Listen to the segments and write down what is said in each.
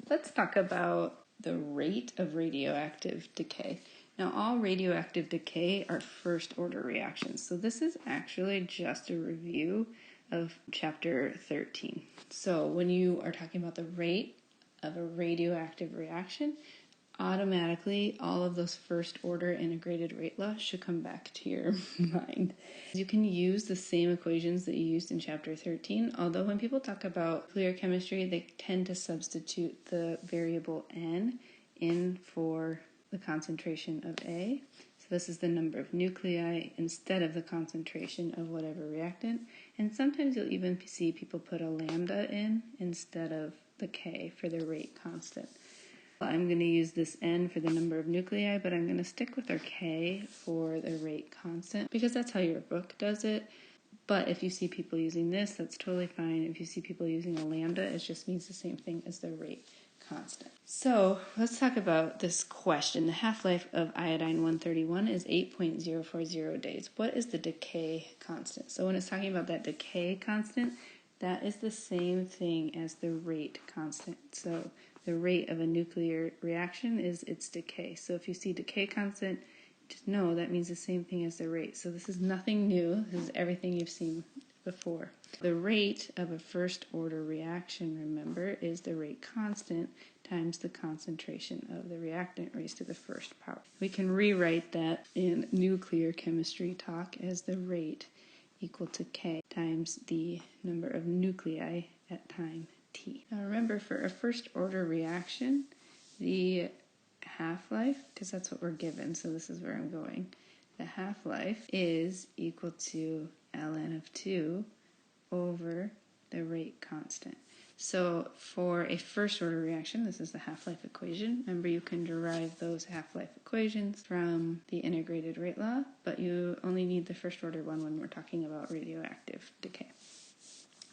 Let's talk about the rate of radioactive decay. Now, all radioactive decay are first order reactions. So this is actually just a review of chapter 13. So when you are talking about the rate of a radioactive reaction, automatically all of those first order integrated rate laws should come back to your mind. You can use the same equations that you used in chapter 13, although when people talk about nuclear chemistry, they tend to substitute the variable n in for the concentration of A. So this is the number of nuclei instead of the concentration of whatever reactant. And sometimes you'll even see people put a lambda in instead of the K for the rate constant. I'm going to use this n for the number of nuclei, but I'm going to stick with our k for the rate constant because that's how your book does it. But if you see people using this, that's totally fine. If you see people using a lambda, it just means the same thing as the rate constant. So let's talk about this question. The half-life of iodine-131 is 8.040 days. What is the decay constant? So when it's talking about that decay constant, that is the same thing as the rate constant. So the rate of a nuclear reaction is its decay. So if you see decay constant, just know that means the same thing as the rate. So this is nothing new. This is everything you've seen before. The rate of a first order reaction, remember, is the rate constant times the concentration of the reactant raised to the first power. We can rewrite that in nuclear chemistry talk as the rate equal to K times the number of nuclei at time T. Now remember, for a first order reaction, the half-life, because that's what we're given, so this is where I'm going, the half-life is equal to ln of 2 over the rate constant. So for a first order reaction, this is the half-life equation. Remember, you can derive those half-life equations from the integrated rate law, but you only need the first order one when we're talking about radioactive decay.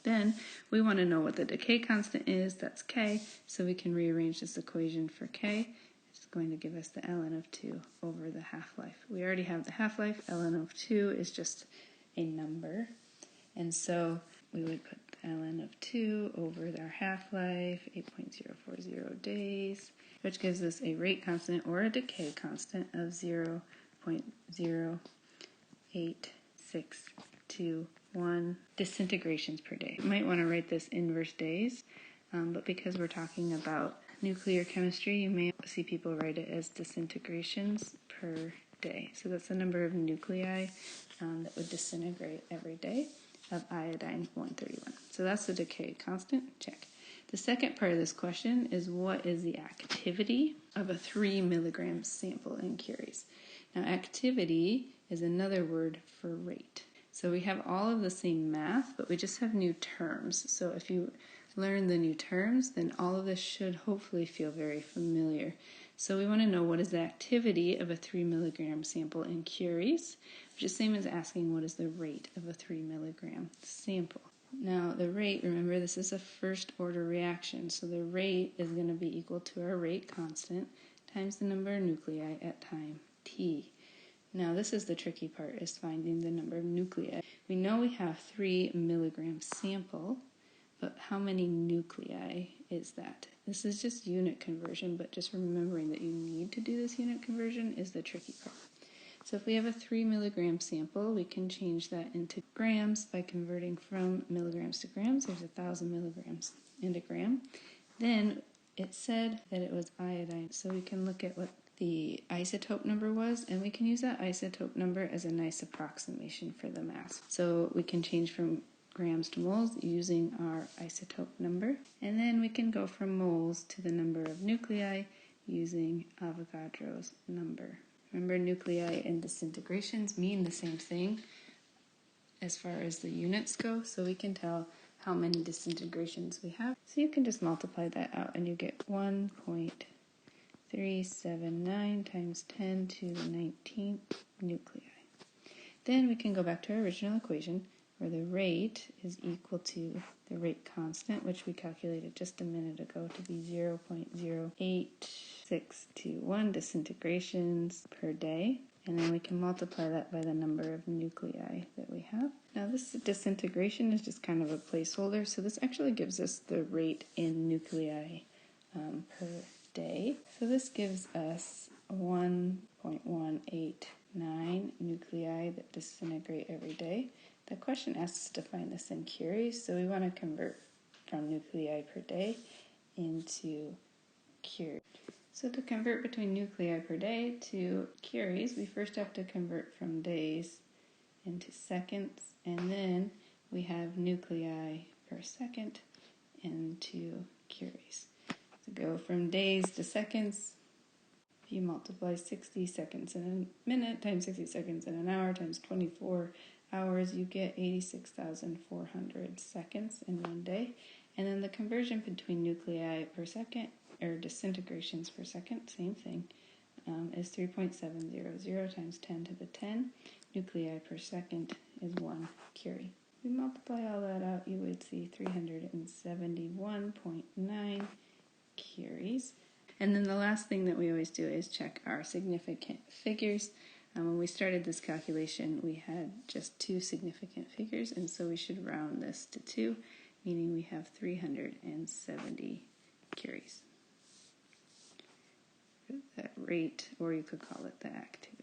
Then we want to know what the decay constant is, that's K, so we can rearrange this equation for K. It's going to give us the ln of 2 over the half-life. We already have the half-life, ln of 2 is just a number, and so we would put the ln of 2 over our half-life, 8.040 days, which gives us a rate constant or a decay constant of 0.08621 disintegrations per day. You might want to write this inverse days, but because we're talking about nuclear chemistry, you may see people write it as disintegrations per day. So that's the number of nuclei that would disintegrate every day of iodine-131. So that's the decay constant, check. The second part of this question is, what is the activity of a 3 milligram sample in curies? Now, activity is another word for rate. So we have all of the same math, but we just have new terms. So if you learn the new terms, then all of this should hopefully feel very familiar. So we want to know, what is the activity of a 3 milligram sample in curies, which is the same as asking what is the rate of a 3 milligram sample. Now the rate, remember, this is a first order reaction, so the rate is going to be equal to our rate constant times the number of nuclei at time T. Now this is the tricky part, is finding the number of nuclei. We know we have 3 milligram sample, but how many nuclei is that? This is just unit conversion, but just remembering that you need to do this unit conversion is the tricky part. So if we have a 3 milligram sample, we can change that into grams by converting from milligrams to grams. There's 1,000 milligrams in a gram. Then it said that it was iodine, so we can look at what the isotope number was, and we can use that isotope number as a nice approximation for the mass. So we can change from grams to moles using our isotope number, and then we can go from moles to the number of nuclei using Avogadro's number. Remember, nuclei and disintegrations mean the same thing as far as the units go, so we can tell how many disintegrations we have. So you can just multiply that out and you get 1.379 times 10 to the 19th nuclei. Then we can go back to our original equation, where the rate is equal to the rate constant, which we calculated just a minute ago to be 0.08621 disintegrations per day. And then we can multiply that by the number of nuclei that we have. Now this disintegration is just kind of a placeholder, so this actually gives us the rate in nuclei per day. So this gives us 1.189 nuclei that disintegrate every day. The question asks us to find this in curies, so we want to convert from nuclei per day into curies. So to convert between nuclei per day to curies, we first have to convert from days into seconds, and then we have nuclei per second into curies. To go from days to seconds, if you multiply 60 seconds in a minute times 60 seconds in an hour times 24 hours, you get 86,400 seconds in one day. And then the conversion between nuclei per second, or disintegrations per second, same thing, is 3.700 times 10 to the 10. Nuclei per second is 1 curie. If we multiply all that out, you would see 371.9 curies. And then the last thing that we always do is check our significant figures. When we started this calculation, we had just 2 significant figures, and so we should round this to 2, meaning we have 370 curies. That rate, or you could call it the activity.